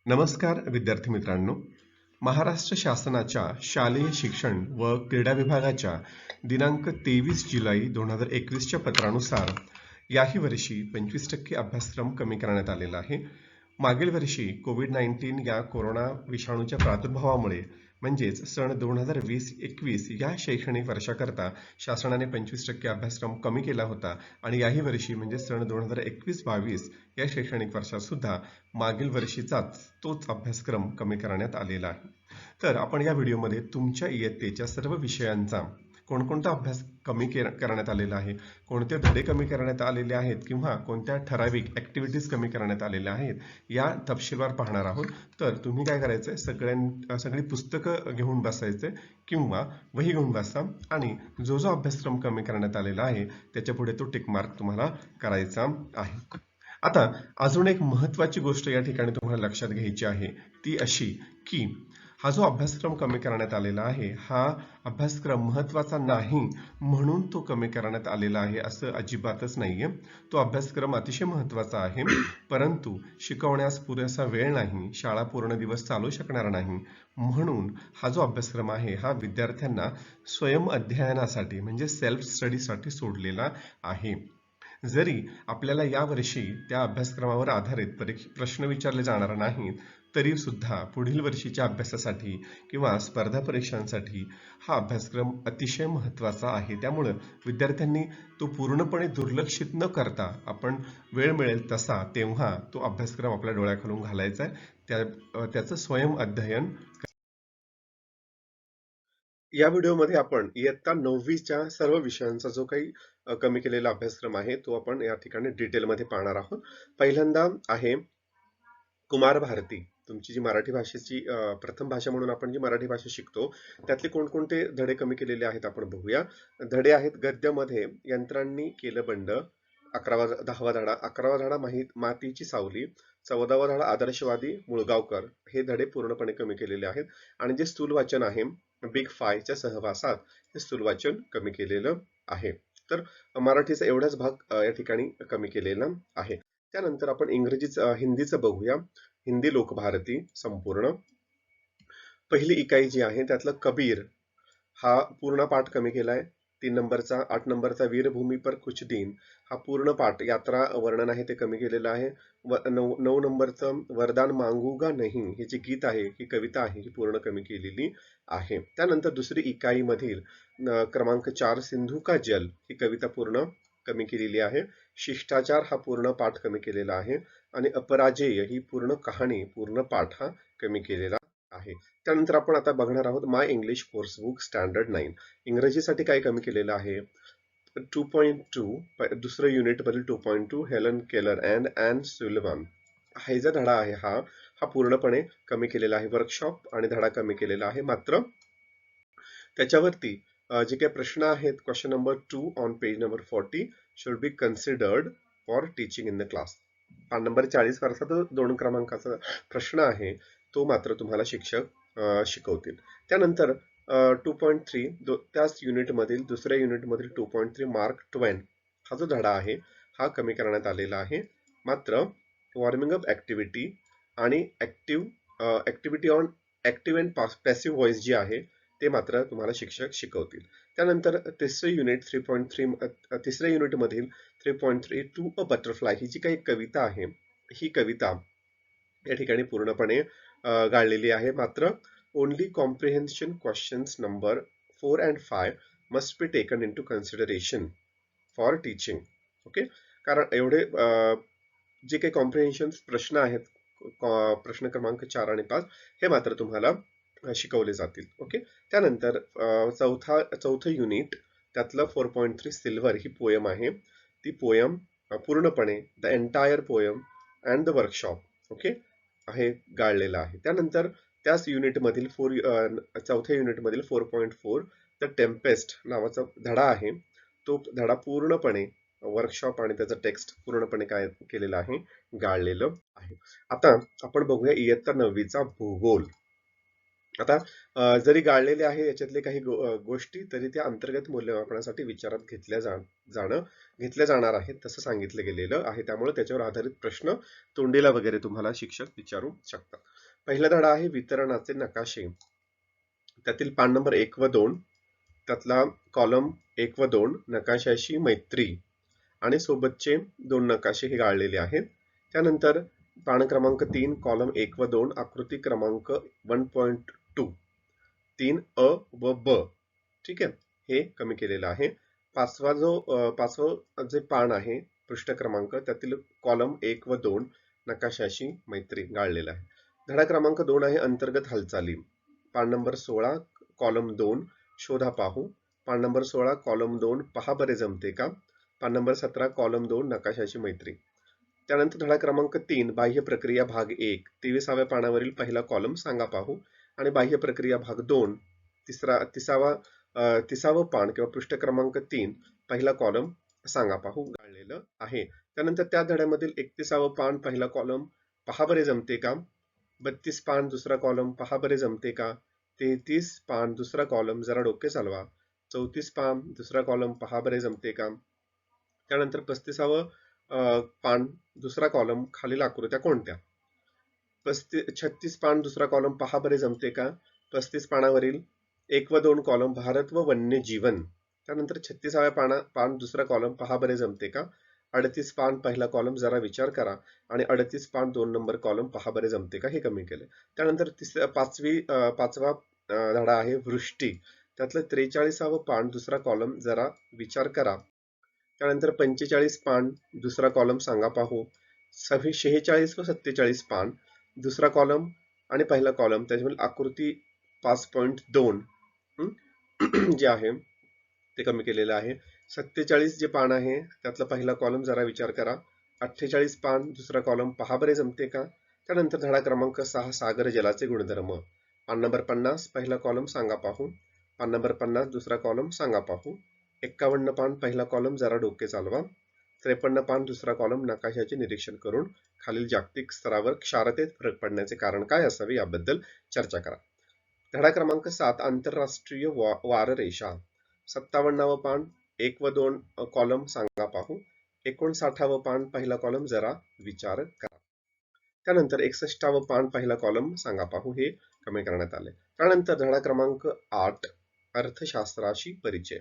नमस्कार विद्यार्थी मित्रांनो. महाराष्ट्र शासनाच्या शालेय शिक्षण व क्रीडा विभागाच्या दिनांक 23 जुलै 2021च्या पत्रानुसार याही वर्षी 25% अभ्यासक्रम कमी करण्यात आलेला आहे. मागील वर्षी कोविड-19 या कोरोना विषाणूच्या प्रादुर्भावामुळे म्हणजेच सन 2020-21 या शैक्षणिक वर्षाकरता शासनाने 25% अभ्यासक्रम कमी केला होता आणि याही वर्षी म्हणजे सन 2021-22 या शैक्षणिक वर्षात सुद्धा मागील वर्षीचाच तोच अभ्यासक्रम कमी करण्यात आलेला आहे. तर आपण या व्हिडिओमध्ये तुमच्या इयत्तेच्या सर्व विषयांचा कोणकोणता अभ्यास कमी करण्यात आलेला आहे, कोणते धडे कमी करण्यात आलेले आहेत किंवा कोणत्या ठराविक ऍक्टिव्हिटीज कमी करण्यात आलेल्या आहेत या तपशीलवार पाहणार आहोत. तर तुम्ही काय करायचंय, सगळी पुस्तकं घेऊन बसायचे किंवा वही घेऊन बसा आणि जो जो अभ्यासक्रम कमी करण्यात आलेला आहे त्याच्या पुढे तो टिक मार्क तुम्हाला करायचा आहे. आता अजून एक महत्वाची गोष्ट या ठिकाणी तुम्हाला लक्षात घ्यायची आहे, ती अशी की हा जो अभ्यासक्रम कमी करण्यात आलेला आहे हा अभ्यासक्रम महत्वाचा नाही म्हणून तो कमी करण्यात आलेला आहे असं अजिबातच नाहीये. तो अभ्यासक्रम अतिशय महत्वाचा आहे, परंतु शिकवण्यास पुरेसा वेळ नाही, शाळा पूर्ण दिवस चालू शकणार नाही, म्हणून हा जो अभ्यासक्रम आहे हा विद्यार्थ्यांना स्वयं अध्ययनासाठी म्हणजे सेल्फ स्टडीसाठी सोडलेला आहे. जरी आपल्याला यावर्षी त्या अभ्यासक्रमावर आधारित प्रश्न विचारले जाणार नाहीत तरी सुद्धा पुढील वर्षीच्या अभ्यासासाठी किंवा स्पर्धा परीक्षांसाठी हा अभ्यासक्रम अतिशय महत्वाचा आहे. त्यामुळे विद्यार्थ्यांनी तो पूर्णपणे दुर्लक्षित न करता आपण वेळ मिळेल तसा तेव्हा तो अभ्यासक्रम आपल्या डोळ्याखालून घालायचा आहे, त्याचं स्वयं अध्ययन. या व्हिडिओमध्ये आपण इयत्ता 9वीच्या सर्व विषयांचा जो काही कमी केलेला अभ्यासक्रम आहे तो आपण या ठिकाणी डिटेलमध्ये पाहणार आहोत. पहिल्यांदा आहे कुमार भारती. तुमची जी मराठी भाषेची प्रथम भाषा म्हणून आपण जी मराठी भाषा शिकतो त्यातले कोणकोणते धडे कमी केलेले आहेत आपण बघूया. धडे आहेत गद्यामध्ये यंत्रांनी केलं बंड, 10वा धडा, 11वा धडा मातीची सावली, 14वा धडा आदर्शवादी मुळगावकर. हे धडे पूर्णपणे कमी केलेले आहेत. आणि जे स्थूल वाचन आहे बिग 5च्या सहवासात हे स्थूल वाचन कमी केलेलं आहे. तर मराठीचा एवढाच भाग या ठिकाणी कमी केलेला आहे. त्यानंतर आपण हिंदीचं बघूया. हिंदी लोकभारती संपूर्ण पहिली इकाई जी आहे त्यातलं कबीर हा पूर्ण पाठ कमी केलाय. 8 नंबरचा वीरभूमी पर कुछ दिन हा पूर्ण पाठ यात्रा वर्णन आहे ते कमी केलेलं आहे. 9 नंबरचं वरदान मांगूगा नहीं हे जे गीत आहे, ही कविता आहे, ही पूर्ण कमी केलेली आहे. त्यानंतर दुसरी इकाई मधील क्रमांक 4 सिंधू का जल ही कविता पूर्ण कमी केलेली आहे. शिष्टाचार हा पूर्ण पाठ कमी केलेला आहे आणि अपराजेय ही पूर्ण कहाणी पूर्ण पाठ हा कमी केलेला आहे. त्यानंतर आपण आता बघणार आहोत माय इंग्लिश कोर्स बुक स्टँडर्ड 9. इंग्रजीसाठी काय कमी केलेलं आहे, 2.2 दुसरं युनिट मधील 2.2 Helen Keller and and Sullivan हा जो धडा आहे हा पूर्णपणे कमी केलेला आहे. वर्कशॉप आणि धडा कमी केलेला आहे. मात्र त्याच्यावरती जे काही प्रश्न आहेत, question number 2 on page number 40 should be considered for teaching in the class. पान नंबर 40 वरचा तो 2 क्रमांकाचा प्रश्न आहे तो मात्र तुम्हाला शिक्षक शिकवतील. त्यानंतर 2.3 त्याच युनिटमधील दुसऱ्या युनिटमधील 2.3 मार्क ट्वेन हा जो धडा आहे हा कमी करण्यात आलेला आहे. मात्र वॉर्मिंग अप ऍक्टिव्हिटी आणि activity on active and passive voice जी आहे ते मात्र तुम्हाला शिक्षक शिकवतील. त्यानंतर तिसरे युनिट 3.3 तिसऱ्या युनिटमधील 3.3 टू अ बटरफ्लाय ही जी काही कविता आहे ही कविता या ठिकाणी पूर्णपणे गाळलेली आहे. मात्र only comprehension questions number 4 and 5 must be taken into consideration for teaching. Okay, कारण एवढे जे काही कॉम्प्रिहेन्शन प्रश्न आहेत, प्रश्न क्रमांक 4 आणि 5 हे मात्र तुम्हाला शिकवले जातील. ओके. त्यानंतर चौथं युनिट त्यातलं 4.3 सिल्वर ही पोयम आहे. ती पोयम पूर्णपणे the entire poem and the workshop okay आहे गाळलेला आहे. त्यानंतर त्याच युनिटमधील चौथ्या युनिटमधील 4.4 द टेम्पेस्ट नावाचा धडा आहे. तो धडा पूर्णपणे वर्कशॉप आणि त्याचं टेक्स्ट पूर्णपणे काय केलेलं आहे, गाळलेलं आहे. आता आपण बघूया इयत्ता 9वीचा भूगोल. आता जरी गाळलेले आहे याच्यातले काही गोष्टी तरी त्या अंतर्गत मूल्यमापनासाठी विचारात घेतल्या जाणार आहेत तसं सांगितलं गेलेलं आहे. त्यामुळे त्याच्यावर आधारित प्रश्न तोंडीला वगैरे तुम्हाला शिक्षक विचारू शकतात. पहिला धडा आहे वितरणाचे नकाशे. त्यातील पान नंबर 1 व 2 त्यातला कॉलम 1 व 2 नकाशाशी मैत्री आणि सोबतचे 2 नकाशे हे गाळलेले आहेत. त्यानंतर पान क्रमांक 3 कॉलम 1 व 2 आकृती क्रमांक 1.2 3 अ व ब. ठीक आहे, हे कमी केलेलं आहे. पाचवं जे पान आहे पृष्ठ क्रमांक त्यातील कॉलम 1 व 2 नकाशाशी मैत्री गाळलेला आहे. धडा क्रमांक 2 आहे अंतर्गत हालचाली. पान नंबर 16 कॉलम 2 शोधा पाहू. पान नंबर 16 कॉलम 2 पहा बरे जमते का. पान नंबर 17 कॉलम 2 नकाशाची मैत्री. त्यानंतर धडा क्रमांक 3 बाह्य प्रक्रिया भाग 1 23व्या पानावरील पहिला कॉलम सांगा पाहू आणि बाह्य प्रक्रिया भाग 2 30वं पान किंवा पृष्ठ क्रमांक 3 पहिला कॉलम सांगा पाहू गाळलेलं आहे. त्यानंतर त्या धड्यामधील 31वं पान पहिला कॉलम पहा बरे जमते का. 32 पान दुसरा कॉलम पहा बरे जमते का. 33 पान दुसरा कॉलम जरा डोके चालवा. 34 पान दुसरा कॉलम पहा बरे जमते का. त्यानंतर 35वं पान दुसरा कॉलम खालील आकृत्या कोणत्या. 36 पान दुसरा कॉलम पहा बरे जमते का. 35 पानावरील 1 व 2 कॉलम भारत व वन्यजीवन. त्यानंतर 36व्या पान दुसरा कॉलम पहा बरे जमते का. 38 पान पहिला कॉलम जरा विचार करा आणि 38 पान 2 नंबर कॉलम पहा बरे जमते का हे कमी केले. त्यानंतर पाचवा धडा आहे वृष्टी. त्यातलं 43वं पान दुसरा कॉलम जरा विचार करा. त्यानंतर 45 पान दुसरा कॉलम सांगा पाहू. 46 व 47 पान दुसरा कॉलम आणि पहिला कॉलम त्याच्यामधील आकृती 5.2 जे आहे ते कमी केलेलं आहे. 47 जे पान आहे त्यातला पहिला कॉलम जरा विचार करा. 48 पान दुसरा कॉलम पहा बरे जमते का. त्यानंतर धडा क्रमांक 6 सागर जलाचे गुणधर्म. पान नंबर 50 पहिला कॉलम सांगा पाहू. पान नंबर 50 दुसरा कॉलम सांगा पाहू. 51 पान पहिला कॉलम जरा डोके चालवा. 53 पान दुसरा कॉलम नकाशाचे निरीक्षण करून खालील जागतिक स्तरावर क्षारतेत फरक पडण्याचे कारण काय असावे याबद्दल चर्चा करा. धडा क्रमांक 7 आंतरराष्ट्रीय वाररेषा. 57वं पान 1 व 2 कॉलम सांगा पाहू. 59वं पान पहिला कॉलम जरा विचार करा. त्यानंतर 61वं पान पहिला कॉलम सांगा पाहू हे कमी करण्यात आले. त्यानंतर धडा क्रमांक 8 अर्थशास्त्राशी परिचय.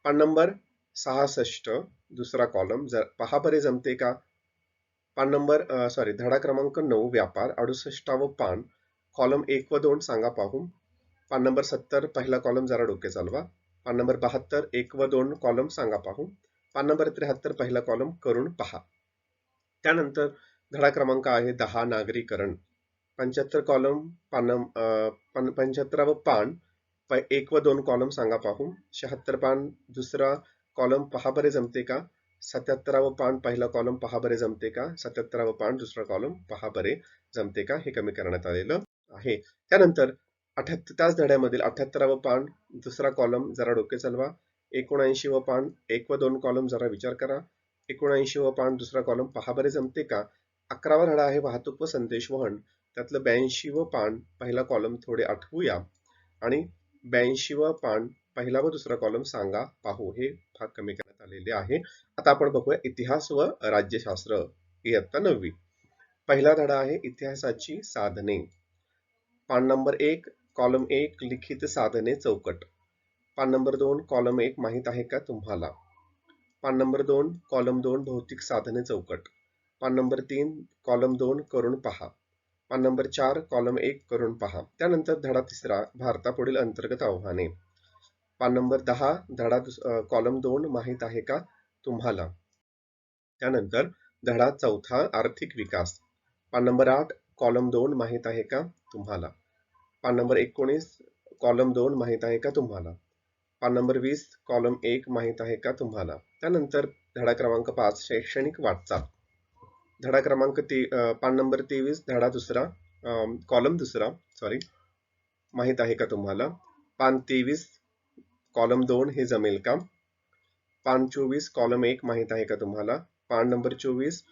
पान नंबर 66 दुसरा कॉलम पहा बरे जमते का. पान नंबर धडा क्रमांक 9 व्यापार. 68वं पान कॉलम 1 व 2 सांगा पाहू. पान नंबर 70 पहिला कॉलम जरा डोके चालवा. पान नंबर 72 1 व 2 कॉलम सांगा पाहू. पान नंबर 73 पहिला कॉलम करून पहा. त्यानंतर धडा क्रमांक आहे 10 नागरीकरण. 75 कॉलम 75वं पान 1 व 2 कॉलम सांगा पाहू. 76 पान दुसरा कॉलम पहा बरे जमते का. 77वं पान पहिला कॉलम पहा बरे जमते का. 77वं पान दुसरा कॉलम पहा बरे जमते का हे कमी करण्यात आलेलं आहे. त्यानंतर त्याच धड्यामधील 78वं पान दुसरा कॉलम जरा डोके चालवा. 79वं पान 1 व 2 कॉलम जरा विचार करा. 79वं पान दुसरा कॉलम पहा बरे जमते का. 11वा धडा आहे वाहतूक व संदेशवहन. त्यातलं 82वं पान पहिला कॉलम थोडे आठवूया आणि 82वं पान पहिला व दुसरा कॉलम सांगा पाहू हे भाग कमी करण्यात आलेले आहे. आता आपण बघूया इतिहास व राज्यशास्त्र इयत्ता 9वी. पहिला धडा आहे इतिहासाची साधने. पान नंबर 1 कॉलम 1 लिखित साधने चौकट. पान नंबर 2 कॉलम 1 माहित आहे का तुम्हाला. पान नंबर 2 कॉलम 2 भौतिक साधने चौकट. पान नंबर 3 कॉलम 2 करून पहा. पान नंबर 4 कॉलम 1 करून पहा. त्यानंतर धडा तिसरा भारतापुढील अंतर्गत आव्हाने. पान नंबर 10 कॉलम 2 माहित आहे का तुम्हाला. त्यानंतर धडा चौथा आर्थिक विकास. पान नंबर 8 कॉलम 2 माहित आहे का तुम्हाला. पान नंबर 19 कॉलम 2 माहित आहे का तुम्हाला. पान नंबर 20 कॉलम 1 माहित आहे का तुम्हाला. त्यानंतर धडा क्रमांक 5 शैक्षणिक वाटचाल. धडा क्रमांक पान नंबर 23 धडा दुसरा कॉलम दुसरा माहित आहे का तुम्हाला. पान 23 कॉलम 2 हे जमेल का. पान 24 कॉलम 1 माहित आहे का तुम्हाला. पान नंबर 24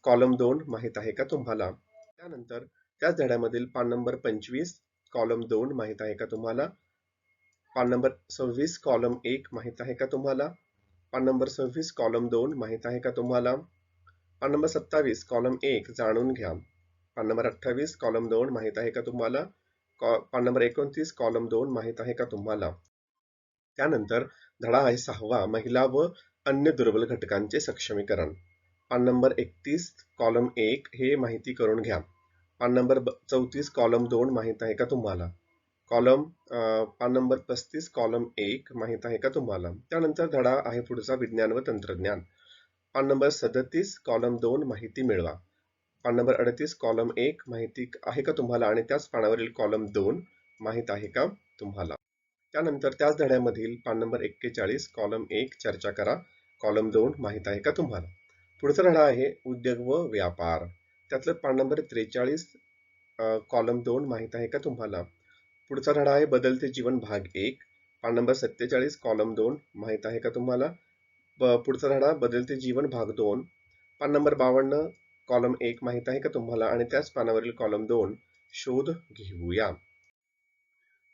कॉलम 2 माहित आहे का तुम्हाला. त्यानंतर त्याच धड्यामधील पान नंबर 25 कॉलम 2 माहित आहे का तुम्हाला? पान नंबर 26 कॉलम 1 माहित आहे का तुम्हाला? पान नंबर 26 कॉलम 2 माहित आहे का तुम्हाला? पान नंबर 27 कॉलम 1 जाणून घ्या. पान नंबर 28 कॉलम 2 माहित आहे का तुम्हाला? पान नंबर 29 कॉलम 2 माहित आहे का तुम्हाला? त्यानंतर धडा आहे 6वा महिला व अन्य दुर्बल घटकांचे सक्षमीकरण. पान नंबर 31 कॉलम 1 हे माहिती करून घ्या. पान नंबर 34 कॉलम 2 माहित आहे का तुम्हाला? पान नंबर 35 कॉलम 1 माहित आहे का तुम्हाला? त्यानंतर धडा आहे पुढचा विज्ञान व तंत्रज्ञान. पान नंबर 37 कॉलम 2 माहिती मिळवा. पान नंबर 38 कॉलम 1 माहिती आहे का तुम्हाला आणि त्याच पानावरील कॉलम 2 माहित आहे का तुम्हाला? त्यानंतर त्याच धड्यामधील पान नंबर 41 कॉलम 1 चर्चा करा. कॉलम 2 माहित आहे का तुम्हाला? पुढचा धडा आहे उद्योग व व्यापार. त्यातलं पान नंबर 43 कॉलम 2 माहित आहे का तुम्हाला? पुढचा धडा आहे बदलते जीवन भाग 1. पान नंबर 47 कॉलम 2 माहित आहे का तुम्हाला? पुढचा धडा बदलते जीवन भाग 2. पान नंबर 52 कॉलम 1 माहित आहे का तुम्हाला? आणि त्याच पानावरील कॉलम 2 शोध घेऊया.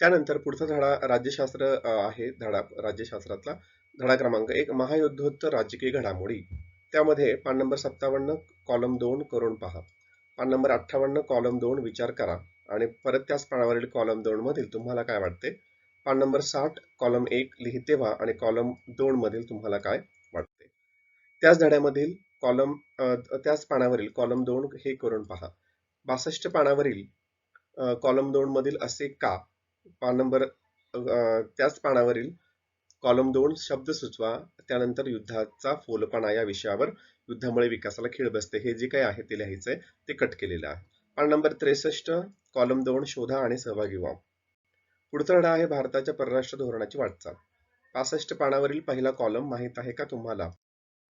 त्यानंतर पुढचा धडा राज्यशास्त्र आहे. धडा राज्यशास्त्रातला धडा क्रमांक 1 महायुद्धोत्तर राजकीय घडामोडी. त्यामध्ये पान नंबर 57 कॉलम 2 करून पहा. पान नंबर 58 कॉलम 2 विचार करा आणि परत त्याच पानावरील कॉलम 2 मधील तुम्हाला काय वाटते? पान नंबर 60 कॉलम 1 लिहिते व्हा आणि कॉलम 2 मधील तुम्हाला काय वाटते? त्याच धड्यामधील त्याच पानावरील कॉलम 2 हे करून पहा. 62 पानावरील कॉलम 2 मधील असे का? पान नंबर त्याच पानावरील कॉलम 2 शब्द सुचवा. त्यानंतर युद्धाचा फोलपणा या विषयावर युद्धामुळे विकासाला खीळ बसते हे जे काही आहे ते लिहायचंय ते कट केलेलं आहे. पान नंबर 63 कॉलम 2 शोधा आणि सहभागी व्हा. पुढचा धडा आहे भारताच्या परराष्ट्र धोरणाची वाटचाल. 65 पानावरील पहिला कॉलम माहित आहे का तुम्हाला?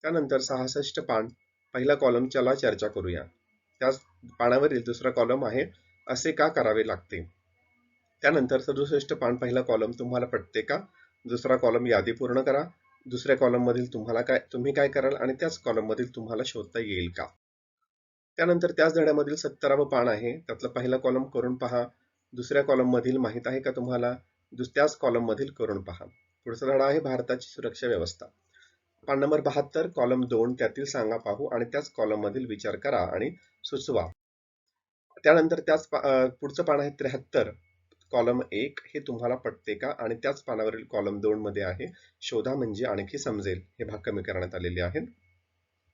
त्यानंतर 66 पान पहिला कॉलम चला चर्चा करूया. त्याच पानावरील दुसरा कॉलम आहे असे का करावे लागते. त्यानंतर 67 पान पहिला कॉलम तुम्हाला पटते का? दुसरा कॉलम यादी पूर्ण करा. दुसऱ्या कॉलम मधील तुम्ही काय कराल आणि त्याच कॉलम मधील तुम्हाला शोधता येईल का? त्यानंतर त्याच धड्यामधील 70वं पान आहे. त्यातला पहिला कॉलम करून पहा. दुसऱ्या कॉलम मधील माहित आहे का तुम्हाला? त्याच कॉलम मधील करून पहा. पुढचा धडा आहे भारताची सुरक्षा व्यवस्था. पान नंबर 72 कॉलम 2 त्यातील सांगा पाहू आणि त्याच कॉलम मधील विचार करा आणि सुचवा. त्यानंतर पुढचं पान आहे 73 कॉलम 1 हे तुम्हाला पटते का? आणि त्याच पानावरील कॉलम 2 मध्ये आहे शोधा म्हणजे आणखी समजेल हे भाग कमी करण्यात आलेले आहेत.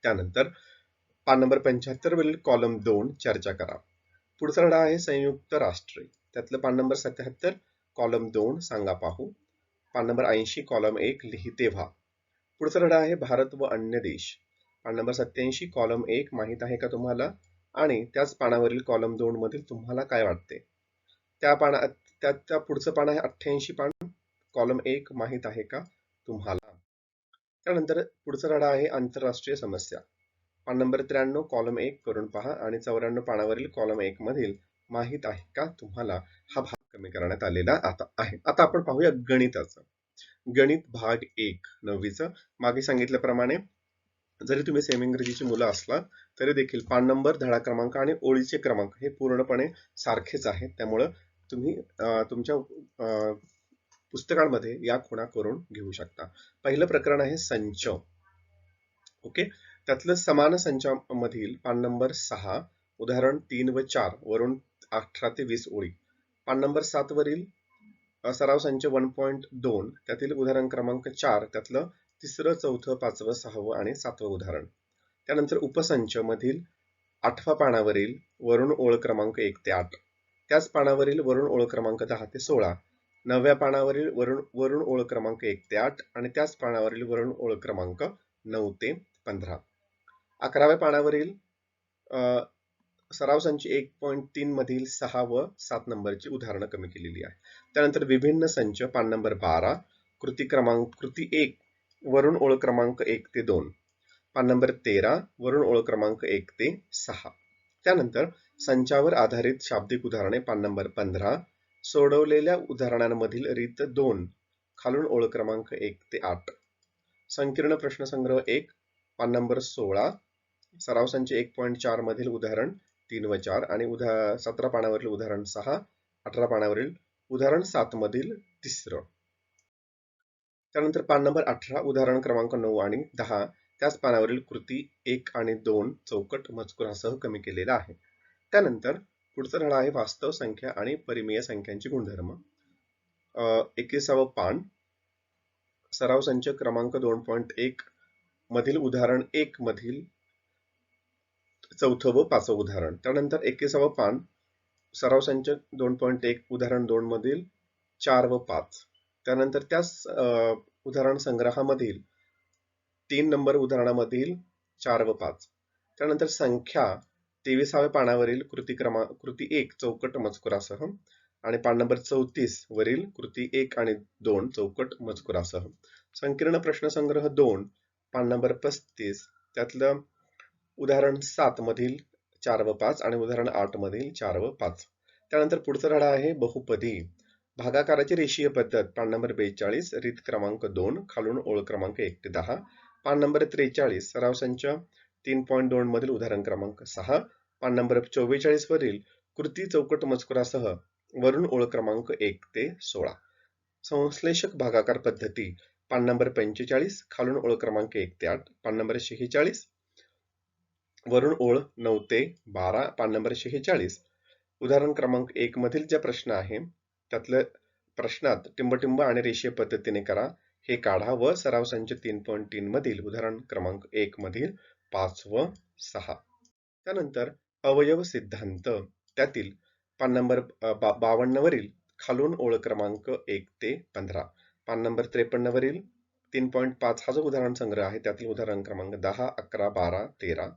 त्यानंतर पान नंबर 75 वरील कॉलम 2 चर्चा करा. पुढचा धडा आहे संयुक्त राष्ट्रे. त्यातलं पान नंबर 77 कॉलम 2 सांगा पाहू. पान नंबर 80 कॉलम 1 लिहिते व्हा. पुढचा धडा आहे भारत व अन्य देश. पान नंबर 87 कॉलम 1 माहित आहे का तुम्हाला? आणि त्याच पानावरील कॉलम 2 मधील तुम्हाला काय वाटते? त्या पुढचं पान आहे 88 पान कॉलम 1 माहित आहे का तुम्हाला? त्यानंतर पुढचा धडा आहे आंतरराष्ट्रीय समस्या. पान नंबर 93 कॉलम 1 करून पहा आणि 94 पानावरील कॉलम 1 मधील माहित आहे का तुम्हाला? हा भाग कमी करण्यात आलेला आहे. आता आपण पाहूया गणिताचं. गणित भाग 1 9वीचं. मागे सांगितल्याप्रमाणे जरी तुम्ही सेमी इंग्रजीची मुलं असलात तरी देखील पान नंबर, धडा क्रमांक आणि ओळीचे क्रमांक हे पूर्णपणे सारखेच आहेत. त्यामुळं तुम्ही तुमच्या पुस्तकांमध्ये या खुणा करून घेऊ शकता. पहिलं प्रकरण आहे संच. ओके, त्यातलं समान संचामधील पान नंबर 6 उदाहरण 3 व 4 वरून 18 ते 20 ओळी. पान नंबर 7 वरील सराव संच 1.2 त्यातील उदाहरण क्रमांक 4 त्यातलं 3रं, 4थं, 5वं, 6वं आणि 7वं उदाहरण. त्यानंतर उपसंच मधील 8व्या पानावरील वरून ओळ क्रमांक 1 ते 8. त्याच पानावरील वरून ओळ क्रमांक 10 ते 16. 9व्या पानावरील वरून ओळ क्रमांक 1 ते 8 आणि त्याच पानावरील वरून ओळ क्रमांक 9 ते 15. 11व्या पानावरील सराव संच 1.3 मधील 6 व 7 नंबरची उदाहरणं कमी केलेली आहे. त्यानंतर विभिन्न संच पान नंबर 12 कृती 1 वरून ओळ क्रमांक 1 ते 2. पान नंबर 13 वरून ओळ क्रमांक 1 ते 6. त्यानंतर संचावर आधारित शाब्दिक उदाहरणे पान नंबर 15 सोडवलेल्या उदाहरणांमधील रीत 2 खालून ओळ क्रमांक 1 ते 8. संकीर्ण प्रश्नसंग्रह 1 पान नंबर 16 सराव संच 1.4 मधील उदाहरण 3 व 4 आणि 17 पानावरील उदाहरण 6 18 पानावरील उदाहरण 7 मधील तिसरं. त्यानंतर पान नंबर 18 उदाहरण क्रमांक 9 आणि 10 त्याच पानावरील कृती 1 आणि 2 चौकट मजकुरासह कमी केलेला आहे. त्यानंतर पुढचा धडा आहे वास्तव संख्या आणि परिमेय संख्यांचे गुणधर्म. 21वे पान सराव संच क्रमांक 2.1 मधील उदाहरण 1 मधील चौथं व 5वं उदाहरण. त्यानंतर 21वे पान सराव संच 2.1 उदाहरण 2 मधील 4 व 5. त्यानंतर त्याच उदाहरण संग्रहामधील 3 नंबर उदाहरणामधील 4 व 5. त्यानंतर संख्या 23व्या पानावरील कृती 1 चौकट मजकुरासह आणि पान नंबर 34 वरील कृती 1 आणि 2 चौकट मजकुरासह. संकीर्ण प्रश्नसंग्रह 2 पान नंबर 35 त्यातलं उदाहरण 7 मधील 4 व 5 आणि उदाहरण 8 मधील 4 व 5. त्यानंतर पुढचा धडा आहे बहुपदी. भागाकाराची रेषीय पद्धत पान नंबर 42 रीत क्रमांक 2 खालून ओळ क्रमांक 1 ते 10. पान नंबर 43 सराव संच 3.2 मधील उदाहरण क्रमांक 6. पान नंबर 44 वरील कृती चौकट मजकुरासह वरून ओळ क्रमांक 1 ते 16. संश्लेषक भागाकार पद्धती पान नंबर 45 खालून ओळ क्रमांक 1 ते 8. पान नंबर 46 वरून ओळ 9 ते 12. पान नंबर 46 उदाहरण क्रमांक 1 मधील ज्या प्रश्न आहे त्यातल्या प्रश्नात टिंबटिंब आणि रेषीय पद्धतीने करा हे काढा व सराव संच 3.3 मधील उदाहरण क्रमांक 1 मधील 5 व 6. त्यानंतर अवयव सिद्धांत त्यातील पान नंबर 52 वरील खालून ओळ क्रमांक 1 ते 15. पान नंबर 53 वरील 3.5 हा जो उदाहरण संग्रह आहे त्यातील उदाहरण क्रमांक 10, 11, 12, 13.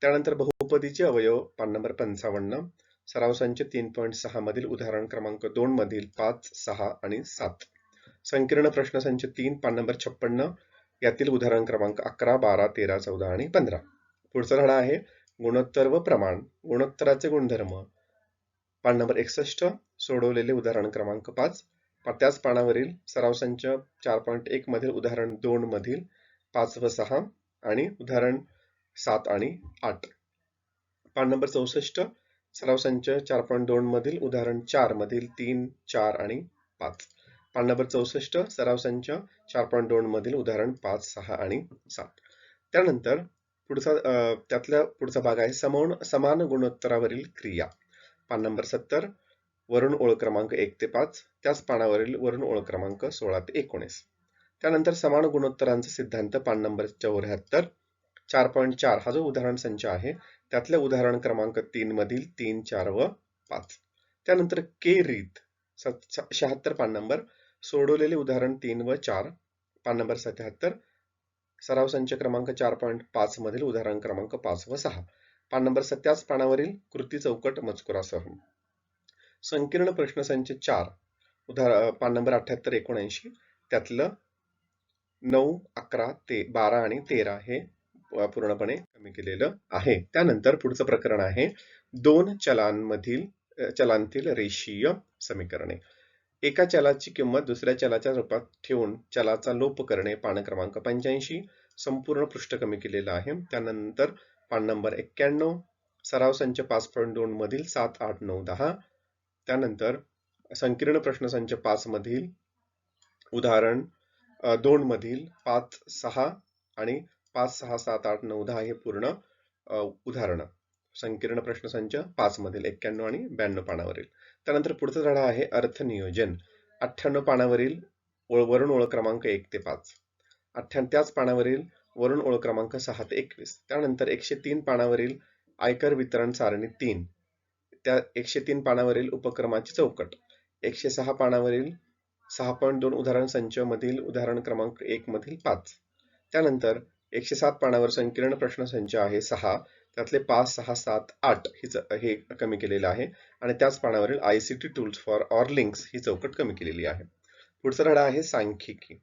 त्यानंतर बहुपदीचे अवयव पान नंबर 55 सराव संच 3.6 मधील उदाहरण क्रमांक 2 मधील 5, 6 आणि 7. संकीर्ण प्रश्नसंच 3 पान नंबर 56 यातील उदाहरण क्रमांक 11, 12, 13, 14 आणि 15. पुढचा धडा आहे गुणोत्तर व प्रमाण. गुणोत्तराचे गुणधर्म पान नंबर 61 सोडवलेले उदाहरण क्रमांक 5. त्याच पानावरील सराव संच 4.1 मधील उदाहरण 2 मधील 5 व 6 आणि उदाहरण 7 आणि 8. पान नंबर 64 सराव संच 4.2 मधील उदाहरण 4 मधील 3, 4 आणि 5. पान नंबर 64 सराव संच 4.2 मधील उदाहरण 5, 6 आणि 7. त्यानंतर त्यातला पुढचा भाग आहे समान गुणोत्तरावरील क्रिया. पान नंबर 70 वरून ओळ क्रमांक 1 ते 5. त्याच पानावरील वरून ओळ क्रमांक 16 ते 19. त्यानंतर समान गुणोत्तरांचा सिद्धांत पान नंबर 74 4.4 हा जो उदाहरण संच आहे त्यातल्या उदाहरण क्रमांक 3 मधील 3, 4 व 5. त्यानंतर के रीत 76 पान नंबर सोडवलेले उदाहरण 3 व 4. पान नंबर 77 सराव संच क्रमांक 4.5 मधील उदाहरण क्रमांक 5 व 6. पान नंबर 70 पानावरील कृती चौकट मजकुरासह. संकीर्ण प्रश्नसंच 4 पान नंबर 78, 79 त्यातलं 9, 11, 12 आणि 13 हे पूर्णपणे कमी केलेलं आहे. त्यानंतर पुढचं प्रकरण आहे दोन चलांतील रेषीय समीकरणे. एका चलाची किंमत दुसऱ्या चलाच्या रूपात ठेवून चलाचा लोप करणे पान क्रमांक 85 संपूर्ण पृष्ठ कमी केलेलं आहे. त्यानंतर पान नंबर 91 सराव संच 5.2 मधील 7, 8, 9, 10. त्यानंतर संकीर्ण प्रश्नसंच 5 मधील उदाहरण 2 मधील 5, 6 आणि 5, 6, 7, 8, 9, 10 हे पूर्ण उदाहरण संकीर्ण प्रश्नसंच 5 मधील 91 आणि 92 पानावरील. त्यानंतर पुढचा धडा आहे अर्थनियोजन. 98 पानावरील वरून ओळ क्रमांक 1 ते 5. त्याच पानावरील वरून ओळ क्रमांक 6 ते 21. त्यानंतर 103 पानावरील आयकर वितरण सारणी 3. त्या 103 पानावरील उपक्रमाची चौकट. 106 पानावरील 6.2 उदाहरण संच मधील उदाहरण क्रमांक 1 मधील 5. त्यानंतर 107 पानावर संकीर्ण प्रश्नसंच आहे 6 त्यातले 5, 6, 7, 8 हे कमी केलेलं आहे आणि त्याच पानावरील ICT tools for or links ही चौकट कमी केलेली आहे. पुढचा धडा आहे सांख्यिकी.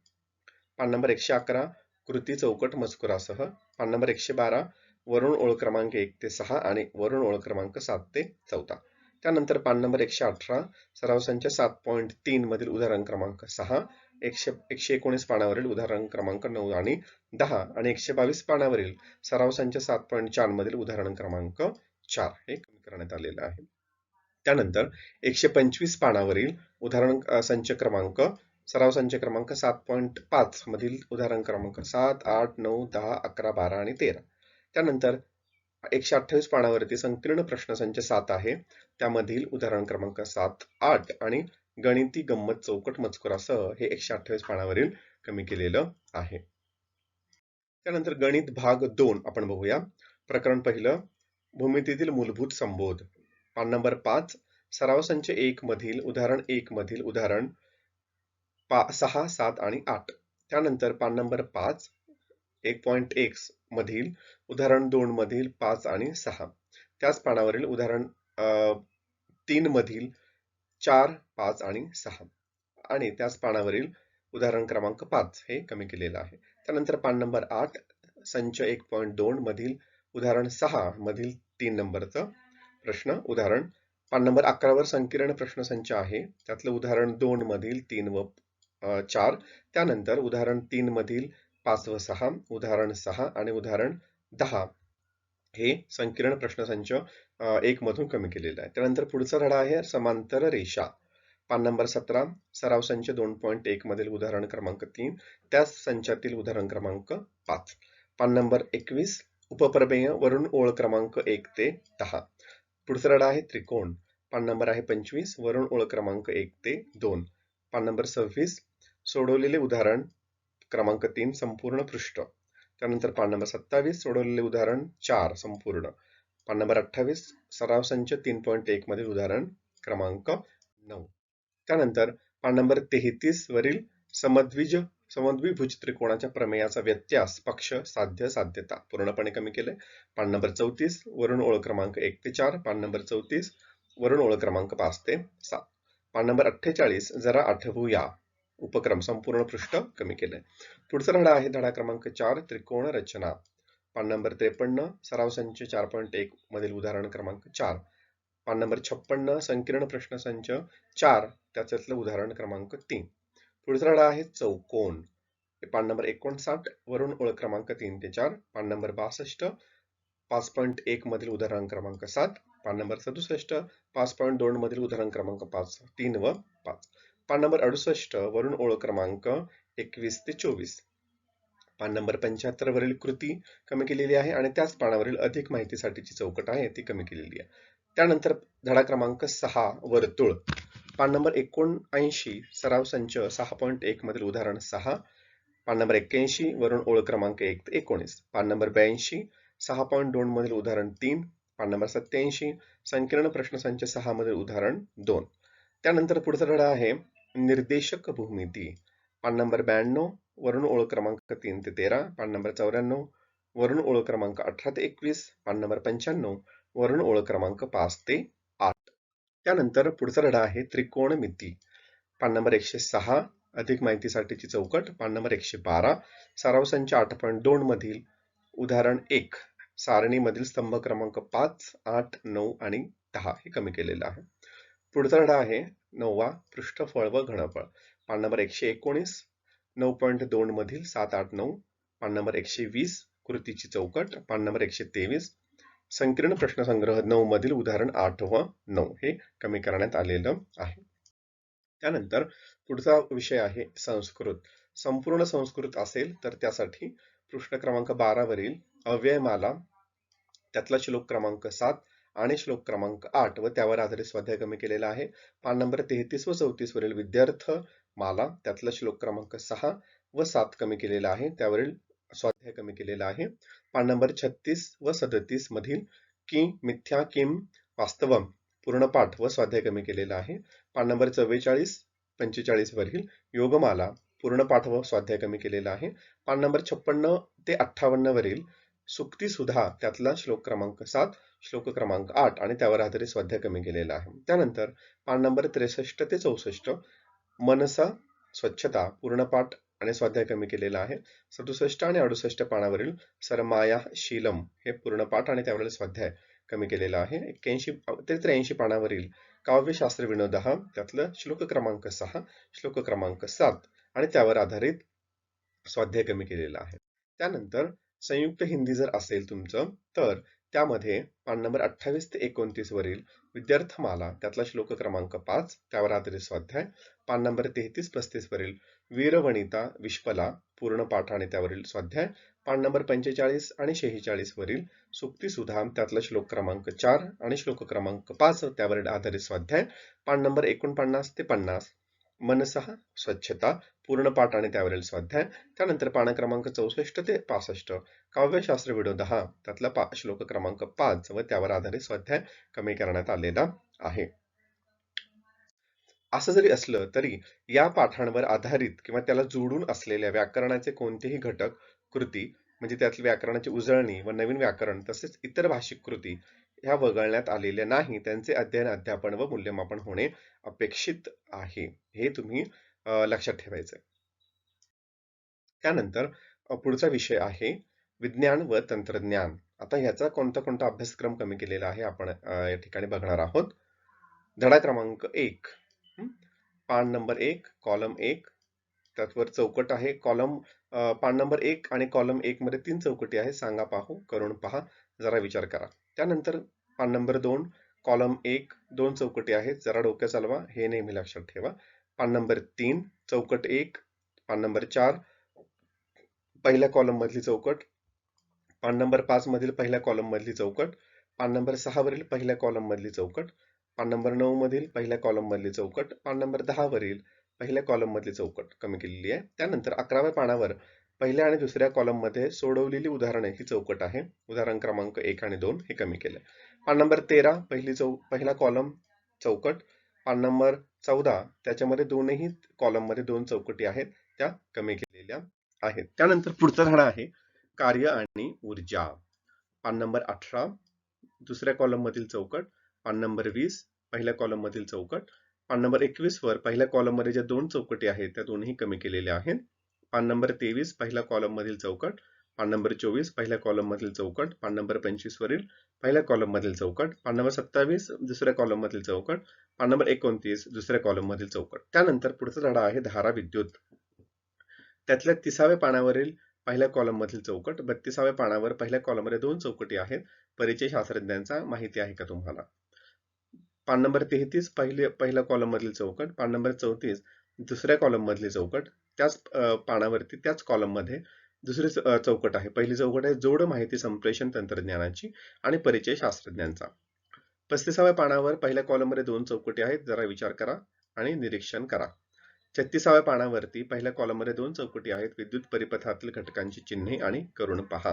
पान नंबर 111 कृती चौकट मजकुरासह. पान नंबर 112 वरून ओळ क्रमांक 1 ते 6 आणि वरून ओळ क्रमांक 7 ते 14. त्यानंतर पान नंबर 118 सराव संच 7.3 मधील उदाहरण क्रमांक 6. 119 पानावरील उदाहरण क्रमांक 9 आणि 10 आणि 122 पानावरील सराव संच 7.4 मधील उदाहरण क्रमांक 4 हे कमी करण्यात आलेलं आहे. त्यानंतर 125 पानावरील उदाहरण संच क्रमांक सराव संच क्रमांक 7.5 मधील उदाहरण क्रमांक 7, 8, 9, 10, 11, 12 आणि 13. त्यानंतर 128 पानावरती संकीर्ण प्रश्नसंच 7 आहे, त्यामधील उदाहरण क्रमांक 7, 8 आणि गणिती गंमत चौकट मजकुरासह हे 128 पानावरील कमी केलेलं आहे. त्यानंतर गणित भाग 2 आपण बघूया. प्रकरण पहिलं, भूमितीतील मूलभूत संबोध. पान नंबर 5, सराव संच 1 मधील उदाहरण 1 मधील उदाहरण 6, 7 आणि 8. त्यानंतर पान नंबर 5, 1.1 मधील उदाहरण 2 मधील 5 आणि 6. त्याच पानावरील उदाहरण 3 मधील 4, 5 आणि 6. आणि त्याच पानावरील उदाहरण क्रमांक 5 हे कमी केलेलं आहे. त्यानंतर पान नंबर 8, संच 1.2 मधील उदाहरण 6 मधील 3 नंबरचा प्रश्न उदाहरण. पान नंबर 11 वर संकीर्ण प्रश्नसंच आहे, त्यातलं उदाहरण 2 मधील 3 व 4. त्यानंतर उदाहरण 3 मधील 5 व 6, उदाहरण 6 आणि उदाहरण 10 हे संकीर्ण प्रश्नसंच 1 मधून कमी केलेलं आहे. त्यानंतर पुढचा धडा आहे समांतर रेषा. पान नंबर 17, सराव संच 2.1 मधील उदाहरण क्रमांक 3, त्याच संचातील उदाहरण क्रमांक 5. पान नंबर 21, उपप्रमेय वरून ओळ क्रमांक 1 ते 10. पुढचा धडा आहे त्रिकोण. पान नंबर आहे 25, वरून ओळ क्रमांक 1 ते 2. पान नंबर 26, सोडवलेले उदाहरण क्रमांक 3 संपूर्ण पृष्ठ. त्यानंतर पान नंबर 27, सोडवलेले उदाहरण 4 संपूर्ण. पान नंबर 28, सराव संच 3.1 मधील उदाहरण क्रमांक 9. त्यानंतर पान नंबर 33 वरील समद्विभुज त्रिकोणाच्या प्रमेयाचा व्यत्यास पक्ष साध्य साध्यता पूर्णपणे कमी केले. पान नंबर 34, वरून ओळ क्रमांक 1 ते 4. पान नंबर 34, वरून ओळ क्रमांक 5 ते 7. पान नंबर 48, जरा आठवूया उपक्रम संपूर्ण पृष्ठ कमी केले. पुढचा धडा आहे धडा क्रमांक 4, त्रिकोण रचना. पान नंबर 53, सराव संच 4.1 मधील उदाहरण क्रमांक 4. पान नंबर 56, संकीर्ण प्रश्नसंच 4, त्याच्यातलं उदाहरण क्रमांक 3. पुढचा धडा आहे चौकोन. पान नंबर 59, वरून ओळ क्रमांक 3 ते 4. पान नंबर 62, 5.1 मधील उदाहरण क्रमांक 7. पान नंबर 67, 5.2 मधील उदाहरण क्रमांक 5, 3 व 5. पान नंबर 68, वरून ओळ क्रमांक 21 ते 24. पान नंबर 75 वरील कृती कमी केलेली आहे आणि त्याच पानावरील अधिक माहितीसाठीची चौकट आहे ती कमी केलेली आहे. त्यानंतर धडा क्रमांक 6, वर्तुळ. पान नंबर 79, सराव संच 6.1 मधील उदाहरण 6. पान नंबर 81, वरून ओळ क्रमांक 1 ते 19. पान नंबर 82, 6.2 मधील उदाहरण 3. पान नंबर 87, संकीर्ण प्रश्नसंच 6 मधील उदाहरण 2. त्यानंतर पुढचा धडा आहे निर्देशक भूमिती. पान नंबर 92, वरून ओळ क्रमांक 3 ते 13. पान नंबर 94, वरून ओळ क्रमांक 18 ते 21. पान नंबर 95, वरून ओळ क्रमांक 5 ते 8. त्यानंतर पुढचा धडा आहे त्रिकोणमिती. पान नंबर 106, अधिक माहितीसाठीची चौकट. पान नंबर 112, सराव संच 8.2 मधील उदाहरण 1, सारणीमधील स्तंभ क्रमांक 5, 8, 9 आणि 10 हे कमी केलेलं आहे. पुढचा धडा आहे 9वा, पृष्ठफळ व घनफळ. पान नंबर 119, 9.2 मधील 7, 8, 9. पान नंबर 120, कृतीची चौकट. पान नंबर 123, संकीर्ण प्रश्नसंग्रह 9 मधील उदाहरण 8 व 9 हे कमी करण्यात आलेलं आहे. त्यानंतर पुढचा विषय आहे संस्कृत. संपूर्ण संस्कृत असेल तर त्यासाठी पृष्ठ क्रमांक 12 वरील अव्ययमाला, त्यातला श्लोक क्रमांक 7 आणि श्लोक क्रमांक 8 व त्यावर आधारित स्वाध्याय कमी केलेला आहे. पान नंबर 33 व 34 वरील विद्यार्थ माला, त्यातला श्लोक क्रमांक 6 व 7 कमी केलेला आहे, त्यावरील स्वाध्याय कमी केलेला आहे. पान नंबर 36 व 37 मधील कि मिथ्या किम वास्तवम पूर्णपाठ व स्वाध्याय कमी केलेला आहे. पान नंबर 44, 45 वरील योगमाला पूर्णपाठ व स्वाध्याय कमी केलेला आहे. पान नंबर 56 ते 58 वरील सुक्ती सुधा, त्यातला श्लोक क्रमांक 7, श्लोक क्रमांक 8 आणि त्यावर आधारित स्वाध्याय कमी केलेला आहे. त्यानंतर पान नंबर 63 ते 64 मनसा स्वच्छता पूर्णपाठ आणि स्वाध्याय कमी केलेला आहे. 67 आणि 68 पानावरील सरमाया शीलम हे पूर्णपाठ आणि त्यावरील स्वाध्याय कमी केलेला आहे. 81 ते 83 पानावरील काव्यशास्त्र विनोद, त्यातलं श्लोक क्रमांक 6, श्लोक क्रमांक 7 आणि त्यावर आधारित स्वाध्याय कमी केलेला आहे. त्यानंतर संयुक्त हिंदी जर असेल तुमचं तर त्यामध्ये पान नंबर 28 ते 29 वरील विद्यार्थमाला त्यातला श्लोक क्रमांक 5 त्यावर आधारित स्वाध्याय, पान नंबर 33-35 वरील वीरवनिता विश्वला पूर्ण पाठ आणि त्यावरील स्वाध्याय, पान नंबर 45 आणि 46 वरील सुक्तीसुधा त्यातला श्लोक क्रमांक 4 आणि श्लोक क्रमांक 5 त्यावर आधारित स्वाध्याय, पान नंबर 49 ते 50 मनसहा स्वच्छता पूर्ण पाठ आणि त्यावरील स्वाध्याय, त्यानंतर पान क्रमांक 64 ते 65 काव्यशास्त्र विनोद त्यातला श्लोक क्रमांक 5 व त्यावर आधारित स्वाध्याय कमी करण्यात आलेला आहे. असं जरी असलं तरी या पाठांवर आधारित किंवा त्याला जोडून असलेल्या व्याकरणाचे कोणतेही घटक कृती म्हणजे त्यातली व्याकरणाची उजळणी व नवीन व्याकरण तसेच इतर भाषिक कृती ह्या वगळण्यात आलेल्या नाही, त्यांचे अध्ययन अध्यापन व मूल्यमापन होणे अपेक्षित आहे, हे तुम्ही लक्षात ठेवायचं. त्यानंतर पुढचा विषय आहे विज्ञान व तंत्रज्ञान. आता ह्याचा कोणता अभ्यासक्रम कमी केलेला आहे आपण या ठिकाणी बघणार आहोत. धडा क्रमांक 1, पान नंबर 1 कॉलम 1 त्यावर चौकट आहे. पान नंबर 1 आणि कॉलम 1 मध्ये 3 चौकटी आहे. सांगा, पाहू, करून पहा, जरा विचार करा. त्यानंतर पान नंबर 2 कॉलम 1 2 चौकटी आहेत, जरा डोकं चालवा, हे नेहमी लक्षात ठेवा. पान नंबर 3 चौकट 1, पान नंबर 4 पहिल्या कॉलम मधली चौकट, पान नंबर 5 मधील पहिल्या कॉलम मधली चौकट, पान नंबर 6 वरील पहिल्या कॉलम मधली चौकट, पान नंबर 9 मधील पहिल्या कॉलम मधली चौकट, पान नंबर 10 वरील पहिल्या कॉलम मधली चौकट कमी केलेली आहे. त्यानंतर 11व्या पानावर पहिल्या आणि दुसऱ्या कॉलम मध्ये सोडवलेली उदाहरणे ही चौकट आहे. उदाहरण क्रमांक 1 आणि 2 हे कमी केले. पान नंबर 13 पहिला कॉलम चौकट, पान नंबर 14 त्याच्यामध्ये दोनही कॉलम मध्ये 2 चौकटी आहेत, त्या कमी केलेल्या आहेत. त्यानंतर पुढचा धडा आहे कार्य आणि ऊर्जा. पान नंबर 18 दुसऱ्या कॉलम मधील चौकट, पान नंबर 20 पहिल्या कॉलम मधील चौकट, पान नंबर 21 वर पहिल्या कॉलम मध्ये ज्या 2 चौकटी आहेत त्या दोन्ही कमी केलेल्या आहेत. पान नंबर 23 पहिल्या कॉलम मधील चौकट, पान नंबर 24 पहिल्या कॉलम मधील चौकट, पान नंबर 25 वरील पहिल्या कॉलम मधील चौकट, पान नंबर 27 दुसऱ्या कॉलम मधील चौकट, पान नंबर 29 दुसऱ्या कॉलम मधील चौकट. त्यानंतर पुढचा धडा आहे धारा विद्युत. त्यातल्या 30व्या पानावरील पहिल्या कॉलम मधील चौकट, 32व्या पानावर पहिल्या कॉलम मध्ये 2 चौकटी आहेत. परिचय शास्त्रज्ञांचा माहिती आहे का तुम्हाला? पान नंबर 33 पहिल्या कॉलम मधील चौकट, पान नंबर 34 दुसऱ्या कॉलम मधली चौकट, त्याच पानावरती त्याच कॉलम मध्ये दुसरी चौकट आहे. पहिली चौकट आहे जोड माहिती संप्रेषण तंत्रज्ञानाची आणि परिचय शास्त्रज्ञांचा. 35व्या पानावर पहिल्या कॉलम मध्ये 2 चौकटी आहेत, जरा विचार करा आणि निरीक्षण करा. 36व्या पानावरती पहिल्या कॉलम मध्ये 2 चौकटी आहेत, विद्युत परिपथातील घटकांची चिन्हे आणि करून पहा,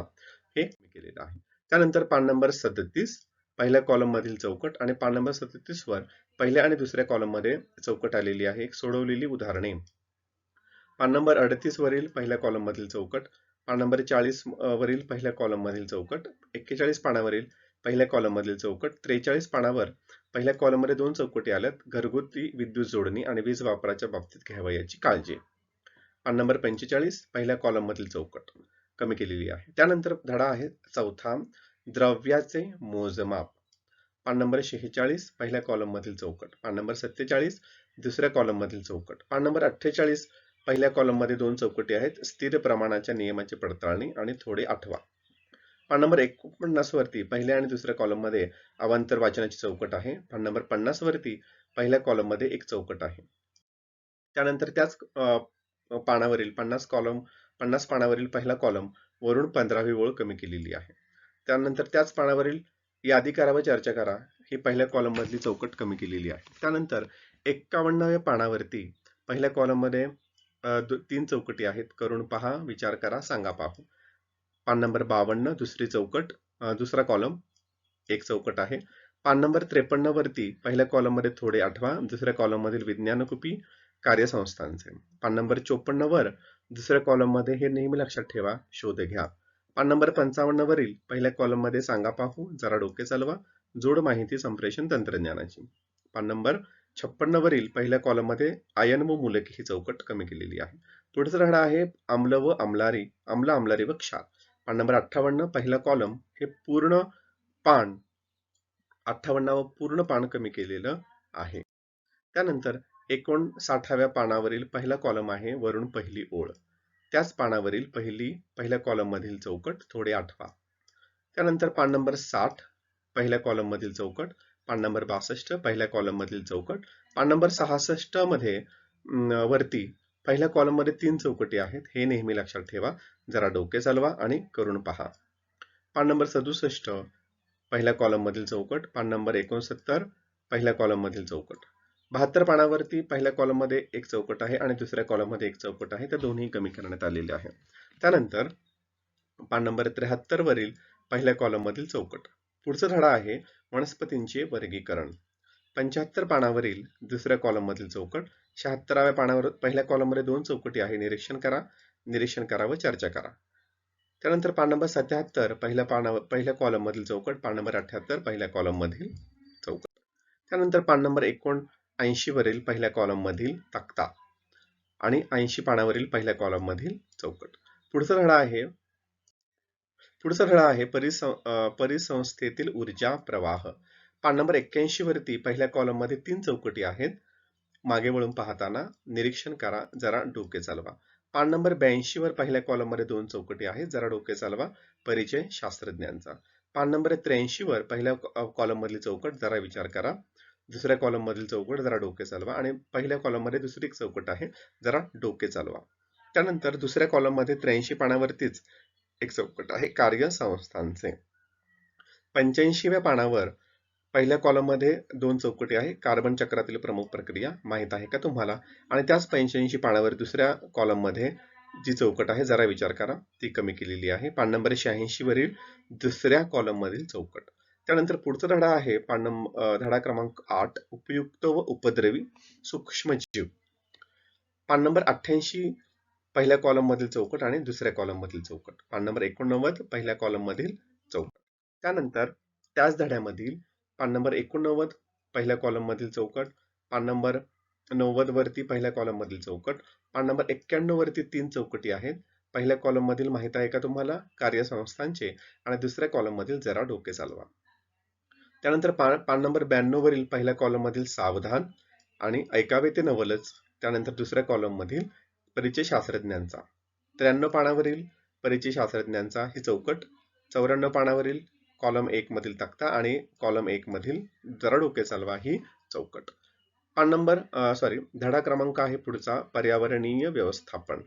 हे केलेलं आहे. त्यानंतर पान नंबर 37 पहिल्या कॉलम मधील चौकट आणि पान नंबर 37 वर पहिल्या आणि दुसऱ्या कॉलम मध्ये चौकट आलेली आहे, सोडवलेली उदाहरणे. पान नंबर 38 वरील पहिल्या कॉलम मधील चौकट, पान नंबर 40 वरील पहिल्या कॉलम मधील चौकट, 41 पानावरील पहिल्या कॉलम मधील चौकट, 43 पानावर पहिल्या कॉलम मध्ये 2 चौकटी आल्यात, घरगुती विद्युत जोडणी आणि वीज वापराच्या बाबतीत घ्यावयाची काळजी. पान नंबर 45 पहिल्या कॉलम मधील चौकट कमी केलेली आहे. त्यानंतर धडा आहे चौथा द्रव्याचे मोजमाप. पान नंबर 46 पहिल्या कॉलम मधील चौकट, पान नंबर 47 दुसऱ्या कॉलम मधील चौकट, पान नंबर 48 पहिल्या कॉलम मध्ये 2 चौकटी आहेत, स्थिर प्रमाणाच्या नियमाची पडताळणी आणि थोडे आठवा. पान नंबर 49 वरती पहिल्या आणि दुसऱ्या कॉलम मध्ये अवांतर वाचनाची चौकट आहे. पान नंबर 50 वरती पहिल्या कॉलम मध्ये एक चौकट आहे. त्यानंतर त्याच पानावरील 50 पानावरील पहिला कॉलम वरून 15वी ओळ कमी केलेली आहे. त्यानंतर त्याच पानावरील यादी करा व चर्चा करा ही पहिल्या कॉलम मधली चौकट कमी केलेली आहे. त्यानंतर 51व्या पानावरती पहिल्या कॉलम मध्ये 3 चौकटी आहेत, करून पहा, विचार करा, सांगा, पाहू. पान नंबर 52 दुसरी चौकट, दुसरा कॉलम एक चौकट आहे. पान नंबर 53 वरती पहिल्या कॉलम मध्ये थोडे आठवा, दुसऱ्या कॉलम मधील विज्ञानकुपी कार्यसंस्थांचे. पान नंबर 54 वर दुसऱ्या कॉलम मध्ये हे नेहमी लक्षात ठेवा, शोध घ्या. पान नंबर 55 वरील पहिल्या कॉलम मध्ये सांगा, पाहू, जरा डोके चालवा, जोड माहिती संप्रेषण तंत्रज्ञानाची. पान नंबर 56 वरील पहिल्या कॉलम मध्ये आयन व मूलके ही चौकट कमी केलेली आहे. पुढचा धडा आहे आम्ल व आम्लारी, आम्लारी व क्षार. पान नंबर 58 पहिला कॉलम हे पूर्ण पान 58व पूर्ण पान कमी केलेलं आहे. त्यानंतर 59व्या पानावरील पहिला कॉलम आहे वरून पहिली ओळ, त्याच पानावरील पहिल्या कॉलम मधील चौकट थोडे आठवा. त्यानंतर पान नंबर 60 पहिल्या कॉलम मधील चौकट, पान नंबर 62 पहिल्या कॉलम मधील चौकट, पान नंबर 66 मध्ये वरती पहिल्या कॉलम मध्ये 3 चौकटी आहेत, हे नेहमी लक्षात ठेवा. जरा डोके चालवा आणि करून पहा. पान नंबर 67 पहिल्या कॉलम मधील चौकट, पान नंबर 69 पहिल्या कॉलम मधील चौकट. 72 पानावरती पहिल्या कॉलम मध्ये एक चौकट आहे आणि दुसऱ्या कॉलम मध्ये एक चौकट आहे, तर दोन्ही कमी करण्यात आलेले आहे. त्यानंतर पान नंबर 73 वरील पहिल्या कॉलम मधील चौकट. पुढचा धडा आहे वनस्पतींचे वर्गीकरण. 75 पानावरील दुसऱ्या कॉलम मधील चौकट, 76व्या पानावर पहिल्या कॉलम मध्ये 2 चौकटी आहे, निरीक्षण करा व चर्चा करा. त्यानंतर पान नंबर 77 पहिल्या कॉलम मधील चौकट, पान नंबर 78 पहिल्या कॉलम मधील चौकट. त्यानंतर पान नंबर 79 वरील पहिल्या कॉलम मधील तक्ता आणि 80 पानावरील पहिल्या कॉलम मधील चौकट. पुढचा धडा आहे परिसंस्थेतील ऊर्जा प्रवाह. पान नंबर 81 वरती पहिल्या कॉलम मध्ये 3 चौकटी आहेत. मागे वळून पाहताना निरीक्षण करा, जरा डोके चालवा. पान नंबर 82 वर पहिल्या कॉलम मध्ये 2 चौकटी आहेत, जरा डोके चालवा. परिचय शास्त्रज्ञांचा. पान नंबर 83 वर पहिल्या कॉलम मधली चौकट, जरा विचार करा. दुसऱ्या कॉलम मधील चौकट, जरा डोके चालवा. आणि पहिल्या कॉलम मध्ये दुसरी एक चौकट आहे, जरा डोके चालवा. त्यानंतर दुसऱ्या कॉलम मध्ये 83 पानावरतीच एक चौकट आहे, कार्य संस्थांचे. 85व्या पानावर पहिल्या कॉलम मध्ये 2 चौकटी आहे, कार्बन चक्रातील प्रमुख प्रक्रिया माहित आहे का तुम्हाला? आणि त्याच 85 पानावर दुसऱ्या कॉलम मध्ये जी चौकट आहे, जरा विचार करा, ती कमी केलेली आहे. पान नंबर 86 वरील दुसऱ्या कॉलम मधील चौकट. त्यानंतर पुढचा धडा आहे धडा क्रमांक 8 उपयुक्त व उपद्रवी सूक्ष्मजीव. पान नंबर 88 पहिल्या कॉलम मधील चौकट आणि दुसऱ्या कॉलम मधील चौकट. पान नंबर 89 पहिल्या कॉलम मधील चौकट. त्यानंतर त्याच धड्यामधील पान नंबर 89 पहिल्या कॉलम मधील चौकट, पान नंबर 90 वरती पहिल्या कॉलम मधील चौकट, पान नंबर 91 वरती 3 चौकटी आहेत. पहिल्या कॉलम मधील माहित आहे का तुम्हाला? कार्यसंस्थांचे. आणि दुसऱ्या कॉलम मधील जरा डोके चालवा. त्यानंतर पान नंबर 92 वरील पहिल्या कॉलम मधील सावधान आणि ऐकावे ते नवलच. त्यानंतर दुसऱ्या कॉलम मधील परिचय शास्त्रज्ञांचा. 93 पानावरील परिचय शास्त्रज्ञांचा ही चौकट, 94 पानावरील कॉलम 1 मधील तक्ता आणि कॉलम 1 मधील जरा डोके चालवा ही चौकट. धडा क्रमांक आहे पुढचा पर्यावरणीय व्यवस्थापन.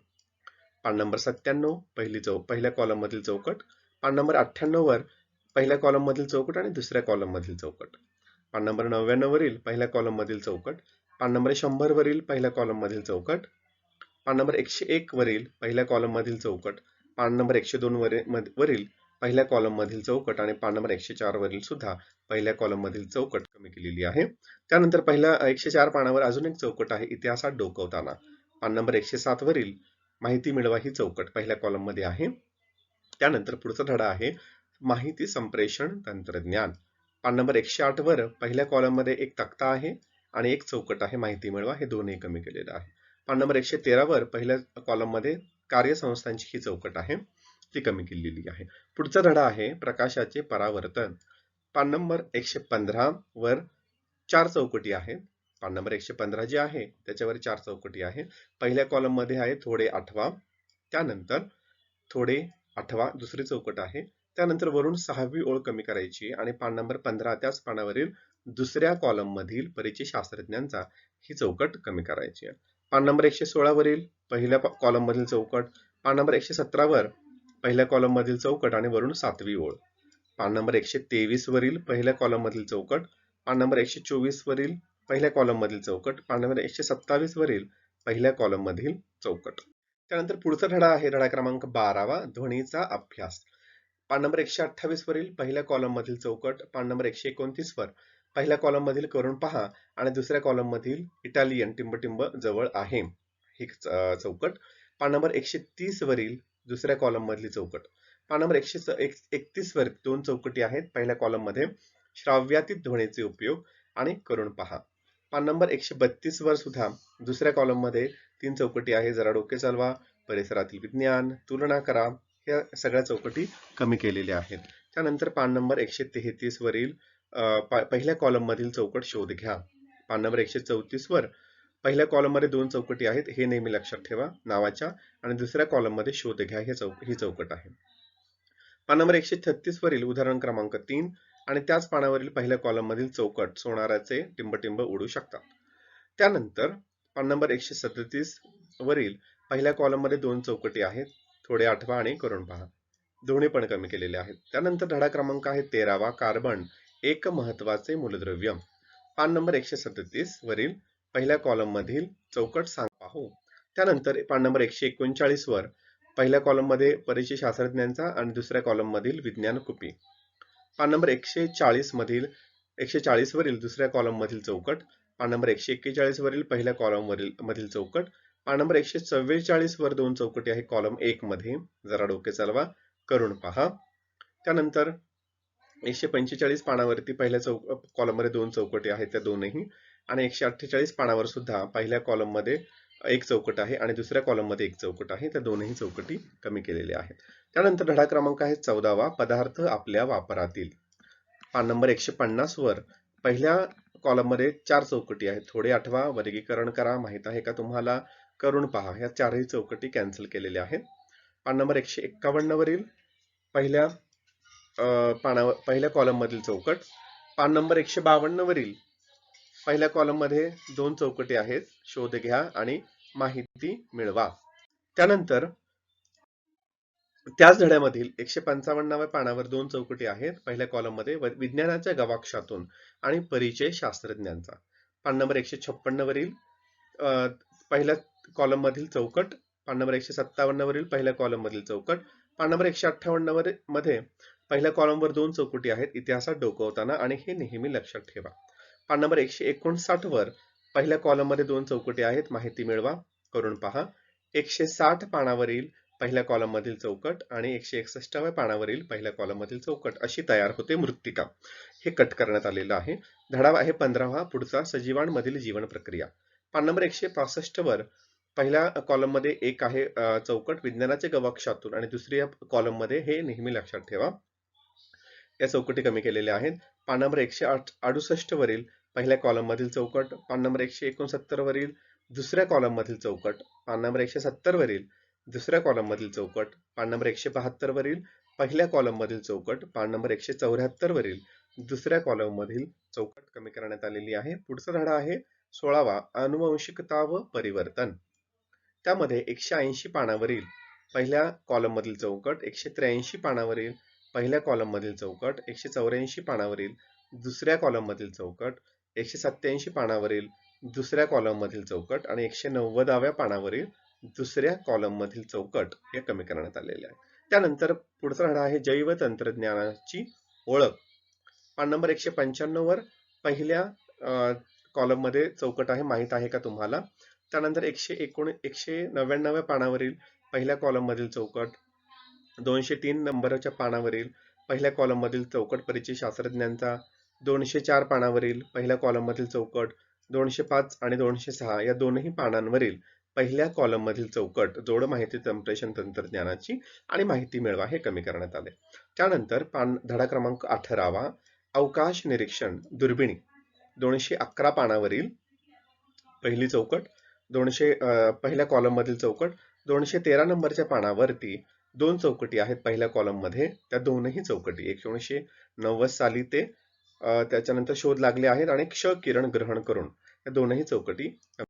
पान नंबर 97 पहिल्या कॉलम मधील चौकट, पान नंबर 98 वर पहिल्या कॉलम मधील चौकट आणि दुसऱ्या कॉलम मधील चौकट, पान नंबर 99 वरील पहिल्या कॉलम मधील चौकट, पान नंबर 100 वरील पहिल्या कॉलम मधील चौकट, पान नंबर 101 वरील पहिल्या कॉलम मधील चौकट, पान नंबर 102 वरील पहिल्या कॉलम मधील चौकट आणि पान नंबर 104 वरील सुद्धा पहिल्या कॉलम मधील चौकट कमी केलेली आहे. त्यानंतर पहिल्या 104 पानावर अजून एक चौकट आहे, इतिहासात डोकवताना. पान नंबर 107 वरील माहिती मिळवा ही चौकट पहिल्या कॉलम मध्ये आहे. त्यानंतर पुढचा धडा आहे माहिती संप्रेषण तंत्रज्ञान. पान नंबर 108 वर पहिल्या कॉलम मध्ये एक तक्ता आहे आणि एक चौकट आहे, माहिती मिळवा, हे दोन्ही कमी केलेलं आहे. पान नंबर 113 वर पहिल्या कॉलम मध्ये कार्यसंस्थांची ही चौकट आहे, ती कमी केलेली आहे. पुढचा धडा आहे प्रकाशाचे परावर्तन. पान नंबर 115 वर 4 चौकटी आहेत. पान नंबर 115 जे आहे त्याच्यावर 4 चौकटी आहे. पहिल्या कॉलम मध्ये आहे थोडे आठवा, त्यानंतर थोडे आठवा दुसरी चौकट आहे. त्यानंतर वरून 6वी ओळ कमी करायची आणि पान नंबर 15 त्याच पानावरील दुसऱ्या कॉलम मधील परिचय शास्त्रज्ञांचा ही चौकट कमी करायची आहे. पान नंबर 116 वरील पहिल्या कॉलम मधील चौकट, पान नंबर 117 वर पहिल्या कॉलम मधील चौकट आणि वरून 7वी ओळ. पान नंबर 123 वरील पहिल्या कॉलम मधील चौकट, पान नंबर 124 वरील पहिल्या कॉलम मधील चौकट, पान नंबर 127 वरील पहिल्या कॉलम मधील चौकट. त्यानंतर पुढचा धडा आहे धडा क्रमांक 12 ध्वनीचा अभ्यास. पान नंबर 128 वरील पहिल्या कॉलम मधील चौकट, पान नंबर 129 वर पहिल्या कॉलम मधील करून पहा आणि दुसऱ्या कॉलम मधील इटालियन टिंबटिंब जवळ आहे ही चौकट. पान नंबर 130 वरील दुसऱ्या कॉलम मधली चौकट, पान नंबर 131 वर 2 चौकटी आहेत. पहिल्या कॉलम मध्ये श्राव्यातीत ध्वनीचे उपयोग आणि करून पहा. पान नंबर 132 वर सुद्धा दुसऱ्या कॉलम मध्ये 3 चौकटी आहे, जरा डोके चालवा. परिसरातील विज्ञान, तुलना करा, या सगळ्या चौकटी कमी केलेल्या आहेत. त्यानंतर पान नंबर 133 वरील पहिल्या कॉलम मधील चौकट शोध घ्या. पान नंबर 134 वर पहिल्या कॉलम मध्ये 2 चौकटी आहेत, हे नेहमी लक्षात ठेवा. नावाच्या आणि दुसऱ्या कॉलम मध्ये शोध घ्या ही चौकट आहे. पान नंबर 136 वरील उदाहरण क्रमांक 3 आणि त्याच पानावरील पहिल्या कॉलम मधील चौकट सोनाराचे टिंबटिंब उडू शकतात. त्यानंतर पान नंबर 137 वरील पहिल्या कॉलम मध्ये 2 चौकटी आहेत. थोडे आठवा आणि करून पहा. दोन्ही पण कमी केलेले आहेत. त्यानंतर धडा क्रमांक आहे 13वा, कार्बन एक महत्वाचे मूलद्रव्य. पान नंबर 137 वरील पहिल्या कॉलम मधील चौकट सांग पाहू. त्यानंतर पान नंबर 139 वर पहिल्या कॉलम मध्ये परिचय शास्त्रज्ञांचा आणि दुसऱ्या कॉलम मधील विज्ञान कुपी. पान नंबर 140 वरील दुसऱ्या कॉलम मधील चौकट. पान नंबर 141 वरील पहिल्या कॉलम मधील चौकट. पान नंबर 144 वर 2 चौकटी आहे कॉलम 1 मध्ये. जरा डोके चालवा, करून पहा. त्यानंतर 145 पानावरती पहिल्या कॉलम मध्ये 2 चौकटी आहेत, त्या दोनही. आणि 148 पानावर सुद्धा पहिल्या कॉलम मध्ये एक चौकट आहे आणि दुसऱ्या कॉलम मध्ये एक चौकट आहे, त्या दोनही चौकटी कमी केलेल्या आहेत. त्यानंतर धडा क्रमांक आहे 14वा, पदार्थ आपल्या वापरातील. पान नंबर 150 वर पहिल्या कॉलम मध्ये 4 चौकटी आहेत. थोडे आठवा, वर्गीकरण करा, माहित आहे का तुम्हाला, करून पहा. ह्या चारही चौकटी कॅन्सल केलेल्या आहेत. पान नंबर 151 वरील पहिल्या कॉलम मधील चौकट. पान नंबर 152 वरील पहिल्या कॉलम मध्ये 2 चौकटी आहेत. शोध घ्या आणि माहिती मिळवा. त्यानंतर त्याच धड्यामधील 155व्या पानावर 2 चौकटी आहेत. पहिल्या कॉलम मध्ये विज्ञानाच्या गवाक्षातून आणि परिचय शास्त्रज्ञांचा. पान नंबर 156 वरील पहिल्या कॉलम मधील चौकट. पान नंबर 157 वरील पहिल्या कॉलम मधील चौकट. पान नंबर 158 मध्ये पहिल्या कॉलमवर 2 चौकटी आहेत इतिहासात डोकवताना, आणि हे नेहमी लक्षात ठेवा. पान नंबर 159 वर पहिल्या कॉलम मध्ये 2 चौकटी आहेत, माहिती मिळवा, करून पहा. 160 पानावरील पहिल्या कॉलम मधील चौकट आणि 161व्या पानावरील पहिल्या कॉलम मधील चौकट अशी तयार होते मृत्तिका. हे कट करण्यात आलेलं आहे. धडा आहे 15वा, पुढचा, सजीवांमधील जीवन प्रक्रिया. पान नंबर 165 वर पहिल्या कॉलम मध्ये एक आहे चौकट विज्ञानाच्या गवाक्षातून, आणि दुसऱ्या कॉलम मध्ये, हे नेहमी लक्षात ठेवा, या चौकटी कमी केलेल्या आहेत. पान नंबर 168 वरील पहिल्या कॉलम मधील चौकट. पान नंबर 169 वरील दुसऱ्या कॉलम मधील चौकट. पान नंबर 170 वरील दुसऱ्या कॉलम मधील चौकट. पान नंबर 172 वरील पहिल्या कॉलम मधील चौकट. पान नंबर 174 वरील दुसऱ्या कॉलम मधील चौकट कमी करण्यात आलेली आहे. पुढचा धडा आहे 16वा, आनुवंशिकता व परिवर्तन. त्यामध्ये 180 पानावरील पहिल्या कॉलम मधील चौकट, 183 पानावरील पहिल्या कॉलम मधील चौकट, 184 पानावरील दुसऱ्या कॉलम मधील चौकट, 187 पानावरील दुसऱ्या कॉलम मधील चौकट आणि 190व्या पानावरील दुसऱ्या कॉलम मधील चौकट हे कमी करण्यात आलेले आहे. त्यानंतर पुढचा धडा आहे जैव तंत्रज्ञानाची ओळख. पान नंबर 195 वर पहिल्या कॉलम मध्ये चौकट आहे, माहित आहे का तुम्हाला. त्यानंतर 199व्या पानावरील पहिल्या कॉलम मधील चौकट, 203 नंबरच्या पानावरील पहिल्या कॉलम मधील चौकट परिचय शास्त्रज्ञांचा, 204 पानावरील पहिल्या कॉलम मधील चौकट, 205 आणि 206 या दोनही पानांवरील पहिल्या कॉलम मधील चौकट जोड माहिती संप्रेषण तंत्रज्ञानाची आणि माहिती मिळवा हे कमी करण्यात आले. त्यानंतर धडा क्रमांक 18वा, अवकाश निरीक्षण दुर्बिणी. 211 पानावरील पहिली चौकट, पहिल्या कॉलम मधील चौकट. 213 नंबरच्या पानावरती 2 चौकटी आहेत पहिल्या कॉलम मध्ये, त्या दोनही चौकटी 1990 साली ते त्याच्यानंतर शोध लागले आहेत आणि क्ष किरण ग्रहण करून या दोनही चौकटी